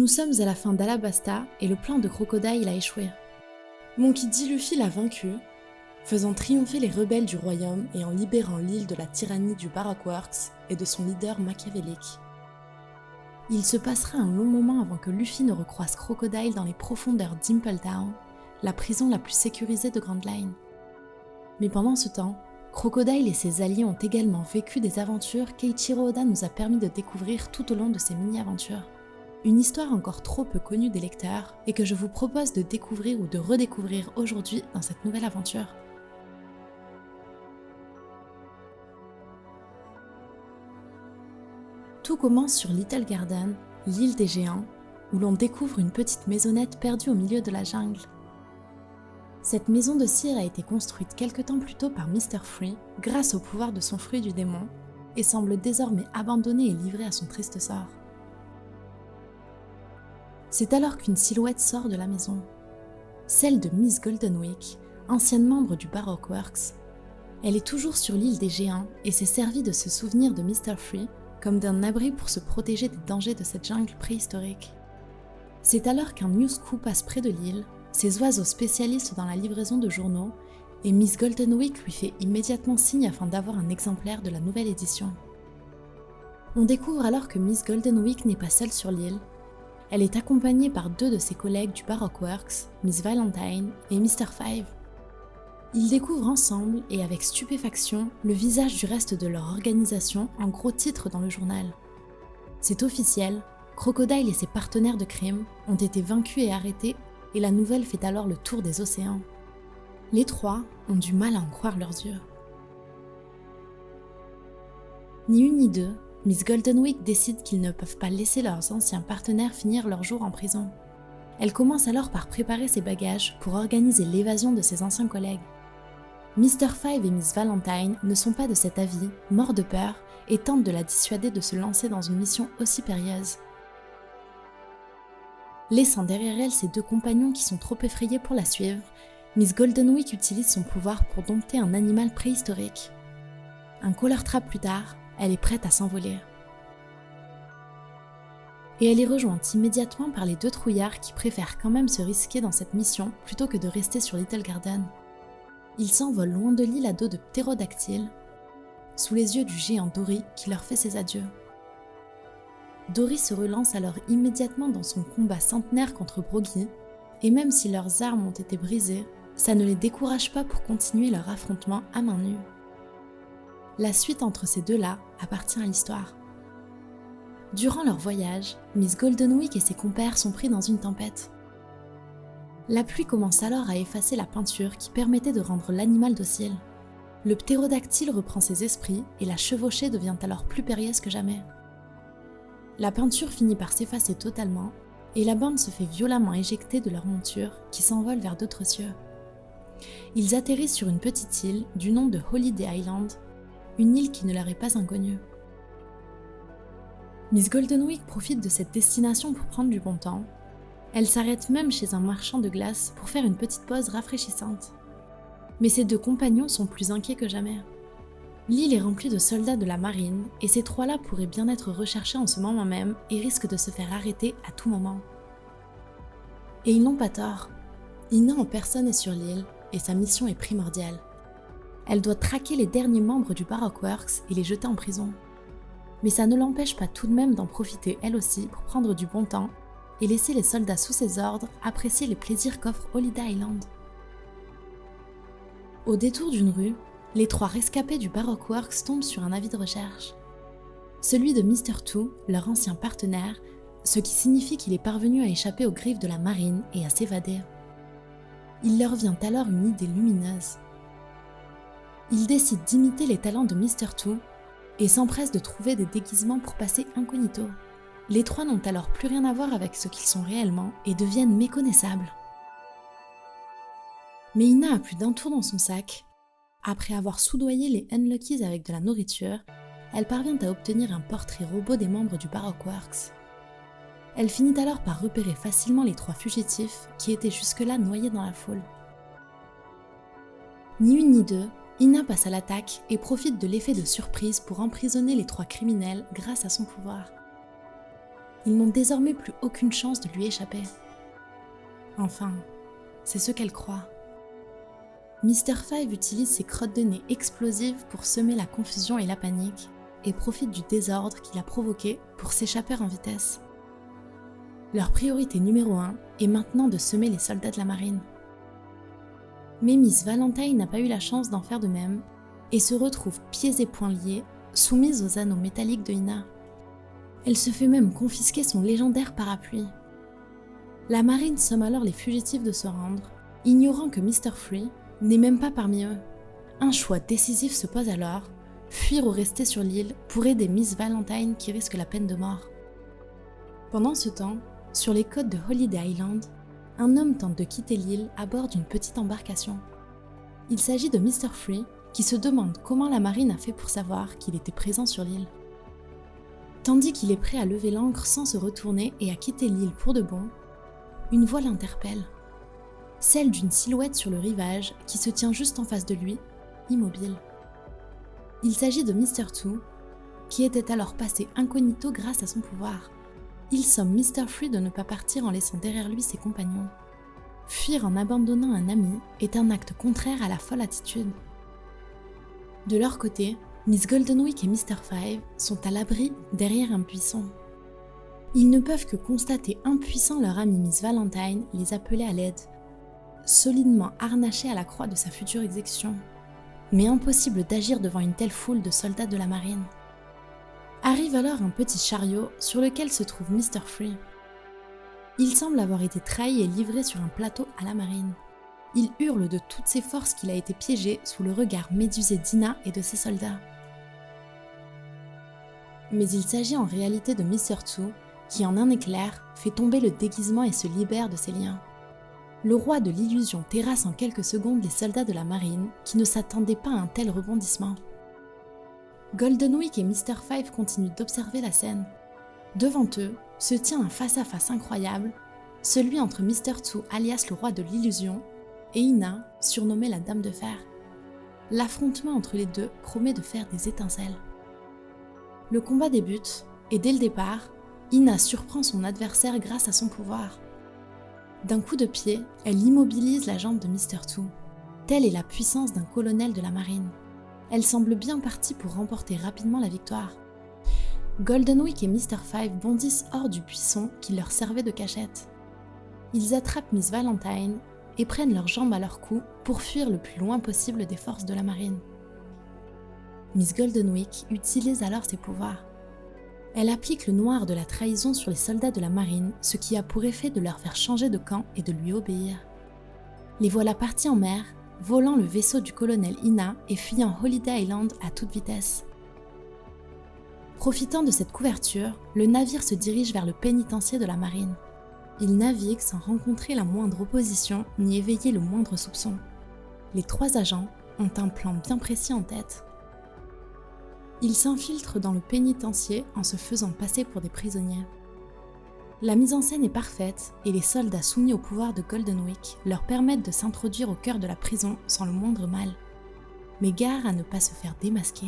Nous sommes à la fin d'Alabasta et le plan de Crocodile a échoué. Monkey D. Luffy l'a vaincu, faisant triompher les rebelles du royaume et en libérant l'île de la tyrannie du Baroque Works et de son leader machiavélique. Il se passera un long moment avant que Luffy ne recroise Crocodile dans les profondeurs d'Impel Down, la prison la plus sécurisée de Grand Line. Mais pendant ce temps, Crocodile et ses alliés ont également vécu des aventures qu'Eiichiro Oda nous a permis de découvrir tout au long de ses mini-aventures. Une histoire encore trop peu connue des lecteurs et que je vous propose de découvrir ou de redécouvrir aujourd'hui dans cette nouvelle aventure. Tout commence sur Little Garden, l'île des géants, où l'on découvre une petite maisonnette perdue au milieu de la jungle. Cette maison de cire a été construite quelque temps plus tôt par Mr. Free grâce au pouvoir de son fruit du démon et semble désormais abandonnée et livrée à son triste sort. C'est alors qu'une silhouette sort de la maison, celle de Miss Goldenwick, ancienne membre du Baroque Works. Elle est toujours sur l'île des géants et s'est servie de ce souvenir de Mr. Free comme d'un abri pour se protéger des dangers de cette jungle préhistorique. C'est alors qu'un Newscoup passe près de l'île, ces oiseaux spécialistes dans la livraison de journaux, et Miss Goldenwick lui fait immédiatement signe afin d'avoir un exemplaire de la nouvelle édition. On découvre alors que Miss Goldenwick n'est pas seule sur l'île. Elle est accompagnée par deux de ses collègues du Baroque Works, Miss Valentine et Mr. Five. Ils découvrent ensemble, et avec stupéfaction, le visage du reste de leur organisation en gros titres dans le journal. C'est officiel, Crocodile et ses partenaires de crime ont été vaincus et arrêtés, et la nouvelle fait alors le tour des océans. Les trois ont du mal à en croire leurs yeux. Ni une ni deux, Miss Goldenwick décide qu'ils ne peuvent pas laisser leurs anciens partenaires finir leur jour en prison. Elle commence alors par préparer ses bagages pour organiser l'évasion de ses anciens collègues. Mr. Five et Miss Valentine ne sont pas de cet avis, morts de peur, et tentent de la dissuader de se lancer dans une mission aussi périlleuse. Laissant derrière elle ses deux compagnons qui sont trop effrayés pour la suivre, Miss Goldenwick utilise son pouvoir pour dompter un animal préhistorique. Un collar trap plus tard, elle est prête à s'envoler. Et elle est rejointe immédiatement par les deux trouillards qui préfèrent quand même se risquer dans cette mission plutôt que de rester sur Little Garden. Ils s'envolent loin de l'île à dos de ptérodactyles, sous les yeux du géant Dory qui leur fait ses adieux. Dory se relance alors immédiatement dans son combat centenaire contre Broggy, et même si leurs armes ont été brisées, ça ne les décourage pas pour continuer leur affrontement à main nue. La suite entre ces deux-là appartient à l'histoire. Durant leur voyage, Miss Goldenwick et ses compères sont pris dans une tempête. La pluie commence alors à effacer la peinture qui permettait de rendre l'animal docile. Le ptérodactyle reprend ses esprits et la chevauchée devient alors plus périlleuse que jamais. La peinture finit par s'effacer totalement et la bande se fait violemment éjecter de leur monture qui s'envole vers d'autres cieux. Ils atterrissent sur une petite île du nom de Holiday Island, une île qui ne leur est pas inconnue. Miss Goldenwick profite de cette destination pour prendre du bon temps. Elle s'arrête même chez un marchand de glace pour faire une petite pause rafraîchissante. Mais ses deux compagnons sont plus inquiets que jamais. L'île est remplie de soldats de la marine et ces trois-là pourraient bien être recherchés en ce moment même et risquent de se faire arrêter à tout moment. Et ils n'ont pas tort. Ina en personne est sur l'île et sa mission est primordiale. Elle doit traquer les derniers membres du Baroque Works et les jeter en prison. Mais ça ne l'empêche pas tout de même d'en profiter elle aussi pour prendre du bon temps et laisser les soldats sous ses ordres apprécier les plaisirs qu'offre Holiday Island. Au détour d'une rue, les trois rescapés du Baroque Works tombent sur un avis de recherche. Celui de Mr. Two, leur ancien partenaire, ce qui signifie qu'il est parvenu à échapper aux griffes de la marine et à s'évader. Il leur vient alors une idée lumineuse. Ils décident d'imiter les talents de Mr. Two et s'empressent de trouver des déguisements pour passer incognito. Les trois n'ont alors plus rien à voir avec ce qu'ils sont réellement et deviennent méconnaissables. Mais Ina a plus d'un tour dans son sac. Après avoir soudoyé les Unluckies avec de la nourriture, elle parvient à obtenir un portrait robot des membres du Baroque Works. Elle finit alors par repérer facilement les trois fugitifs qui étaient jusque-là noyés dans la foule. Ni une ni deux, Ina passe à l'attaque et profite de l'effet de surprise pour emprisonner les trois criminels grâce à son pouvoir. Ils n'ont désormais plus aucune chance de lui échapper. Enfin, c'est ce qu'elle croit. Mr. Five utilise ses crottes de nez explosives pour semer la confusion et la panique et profite du désordre qu'il a provoqué pour s'échapper en vitesse. Leur priorité numéro 1 est maintenant de semer les soldats de la marine. Mais Miss Valentine n'a pas eu la chance d'en faire de même et se retrouve pieds et poings liés, soumise aux anneaux métalliques de Ina. Elle se fait même confisquer son légendaire parapluie. La marine somme alors les fugitifs de se rendre, ignorant que Mr. Free n'est même pas parmi eux. Un choix décisif se pose alors, fuir ou rester sur l'île pour aider Miss Valentine qui risque la peine de mort. Pendant ce temps, sur les côtes de Holiday Island, un homme tente de quitter l'île à bord d'une petite embarcation. Il s'agit de Mr. Free qui se demande comment la marine a fait pour savoir qu'il était présent sur l'île. Tandis qu'il est prêt à lever l'ancre sans se retourner et à quitter l'île pour de bon, une voix l'interpelle. Celle d'une silhouette sur le rivage qui se tient juste en face de lui, immobile. Il s'agit de Mr. Two, qui était alors passé incognito grâce à son pouvoir. Il somme Mr. Free de ne pas partir en laissant derrière lui ses compagnons. Fuir en abandonnant un ami est un acte contraire à la folle attitude. De leur côté, Miss Goldenwick et Mr. Five sont à l'abri derrière un buisson. Ils ne peuvent que constater impuissants leur amie Miss Valentine les appeler à l'aide, solidement harnachée à la croix de sa future exécution. Mais impossible d'agir devant une telle foule de soldats de la marine. Arrive alors un petit chariot sur lequel se trouve Mr. Free. Il semble avoir été trahi et livré sur un plateau à la marine. Il hurle de toutes ses forces qu'il a été piégé sous le regard médusé d'Ina et de ses soldats. Mais il s'agit en réalité de Mr. Two, qui en un éclair fait tomber le déguisement et se libère de ses liens. Le roi de l'illusion terrasse en quelques secondes les soldats de la marine qui ne s'attendaient pas à un tel rebondissement. Goldenwick et Mr. Five continuent d'observer la scène. Devant eux se tient un face-à-face incroyable, celui entre Mr. Two alias le roi de l'illusion et Ina, surnommée la Dame de Fer. L'affrontement entre les deux promet de faire des étincelles. Le combat débute et dès le départ, Ina surprend son adversaire grâce à son pouvoir. D'un coup de pied, elle immobilise la jambe de Mr. Two. Telle est la puissance d'un colonel de la marine. Elle semble bien partie pour remporter rapidement la victoire. Goldenwick et Mr. Five bondissent hors du buisson qui leur servait de cachette. Ils attrapent Miss Valentine et prennent leurs jambes à leur cou pour fuir le plus loin possible des forces de la marine. Miss Goldenwick utilise alors ses pouvoirs. Elle applique le noir de la trahison sur les soldats de la marine, ce qui a pour effet de leur faire changer de camp et de lui obéir. Les voilà partis en mer, volant le vaisseau du colonel Ina et fuyant Holiday Island à toute vitesse. Profitant de cette couverture, le navire se dirige vers le pénitencier de la marine. Il navigue sans rencontrer la moindre opposition ni éveiller le moindre soupçon. Les 3 agents ont un plan bien précis en tête. Ils s'infiltrent dans le pénitencier en se faisant passer pour des prisonniers. La mise en scène est parfaite et les soldats soumis au pouvoir de Goldenwick leur permettent de s'introduire au cœur de la prison sans le moindre mal. Mais gare à ne pas se faire démasquer.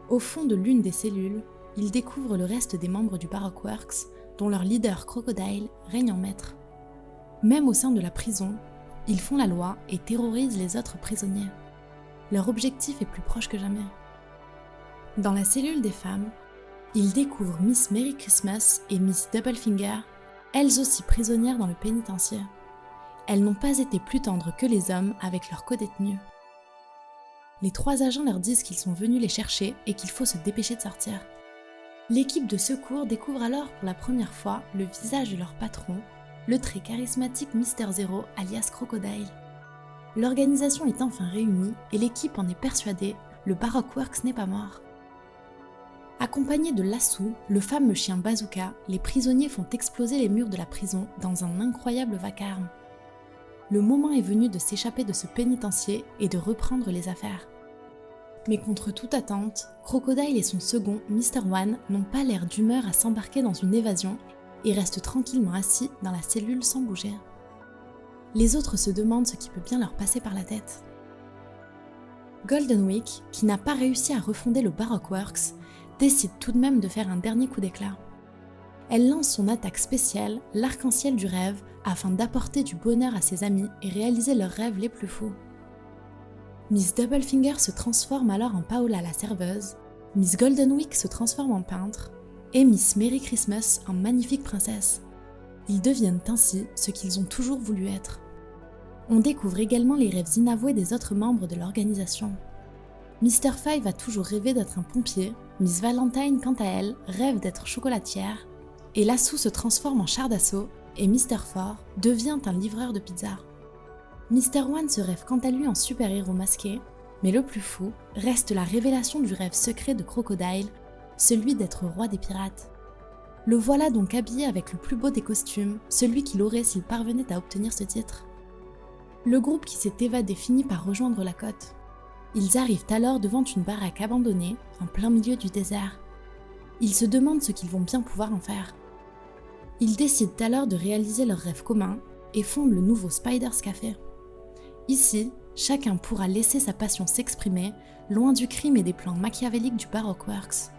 Au fond de l'une des cellules, ils découvrent le reste des membres du Baroque Works, dont leur leader Crocodile règne en maître. Même au sein de la prison, ils font la loi et terrorisent les autres prisonniers. Leur objectif est plus proche que jamais. Dans la cellule des femmes, ils découvrent Miss Merry Christmas et Miss Doublefinger, elles aussi prisonnières dans le pénitencier. Elles n'ont pas été plus tendres que les hommes avec leurs codétenus. Les 3 agents leur disent qu'ils sont venus les chercher et qu'il faut se dépêcher de sortir. L'équipe de secours découvre alors pour la première fois le visage de leur patron, le très charismatique Mr. Zero alias Crocodile. L'organisation est enfin réunie et l'équipe en est persuadée, le Baroque Works n'est pas mort. Accompagnés de Lassou, le fameux chien bazooka, les prisonniers font exploser les murs de la prison dans un incroyable vacarme. Le moment est venu de s'échapper de ce pénitencier et de reprendre les affaires. Mais contre toute attente, Crocodile et son second, Mr. One, n'ont pas l'air d'humeur à s'embarquer dans une évasion et restent tranquillement assis dans la cellule sans bouger. Les autres se demandent ce qui peut bien leur passer par la tête. Goldenwick, qui n'a pas réussi à refonder le Baroque Works, décide tout de même de faire un dernier coup d'éclat. Elle lance son attaque spéciale, l'arc-en-ciel du rêve, afin d'apporter du bonheur à ses amis et réaliser leurs rêves les plus fous. Miss Doublefinger se transforme alors en Paola la serveuse, Miss Goldenwick se transforme en peintre, et Miss Merry Christmas en magnifique princesse. Ils deviennent ainsi ce qu'ils ont toujours voulu être. On découvre également les rêves inavoués des autres membres de l'organisation. Mr. Five a toujours rêvé d'être un pompier, Miss Valentine quant à elle rêve d'être chocolatière, et Lassou se transforme en char d'assaut, et Mr. Four devient un livreur de pizza. Mr. One se rêve quant à lui en super-héros masqué, mais le plus fou reste la révélation du rêve secret de Crocodile, celui d'être roi des pirates. Le voilà donc habillé avec le plus beau des costumes, celui qu'il aurait s'il parvenait à obtenir ce titre. Le groupe qui s'est évadé finit par rejoindre la côte. Ils arrivent alors devant une baraque abandonnée, en plein milieu du désert. Ils se demandent ce qu'ils vont bien pouvoir en faire. Ils décident alors de réaliser leur rêve commun et fondent le nouveau Spider's Café. Ici, chacun pourra laisser sa passion s'exprimer, loin du crime et des plans machiavéliques du Baroque Works.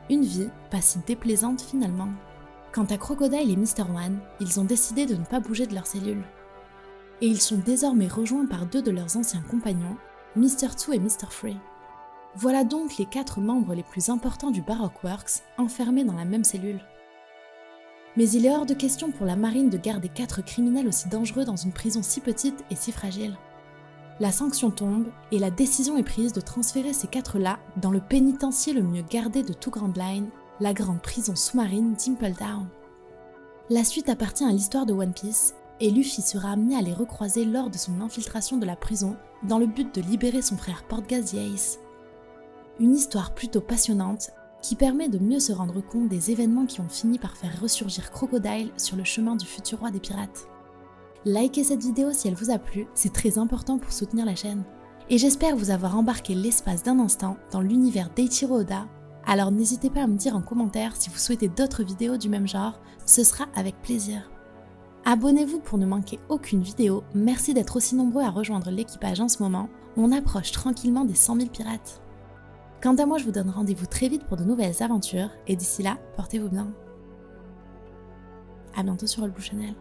Une vie pas si déplaisante finalement. Quant à Crocodile et Mr. One, ils ont décidé de ne pas bouger de leur cellule. Et ils sont désormais rejoints par 2 de leurs anciens compagnons, Mr. Two et Mr. Three. Voilà donc les 4 membres les plus importants du Baroque Works enfermés dans la même cellule. Mais il est hors de question pour la marine de garder 4 criminels aussi dangereux dans une prison si petite et si fragile. La sanction tombe et la décision est prise de transférer ces 4-là dans le pénitencier le mieux gardé de tout Grand Line, la grande prison sous-marine Dimple Down. La suite appartient à l'histoire de One Piece et Luffy sera amené à les recroiser lors de son infiltration de la prison dans le but de libérer son frère Portgas the Ace. Une histoire plutôt passionnante qui permet de mieux se rendre compte des événements qui ont fini par faire ressurgir Crocodile sur le chemin du futur roi des pirates. Likez cette vidéo si elle vous a plu, c'est très important pour soutenir la chaîne. Et j'espère vous avoir embarqué l'espace d'un instant dans l'univers d'Eiichiro Oda, alors n'hésitez pas à me dire en commentaire si vous souhaitez d'autres vidéos du même genre, ce sera avec plaisir. Abonnez-vous pour ne manquer aucune vidéo, merci d'être aussi nombreux à rejoindre l'équipage en ce moment, on approche tranquillement des 100 000 pirates. Quant à moi, je vous donne rendez-vous très vite pour de nouvelles aventures, et d'ici là, portez-vous bien. A bientôt sur All Blue Channel.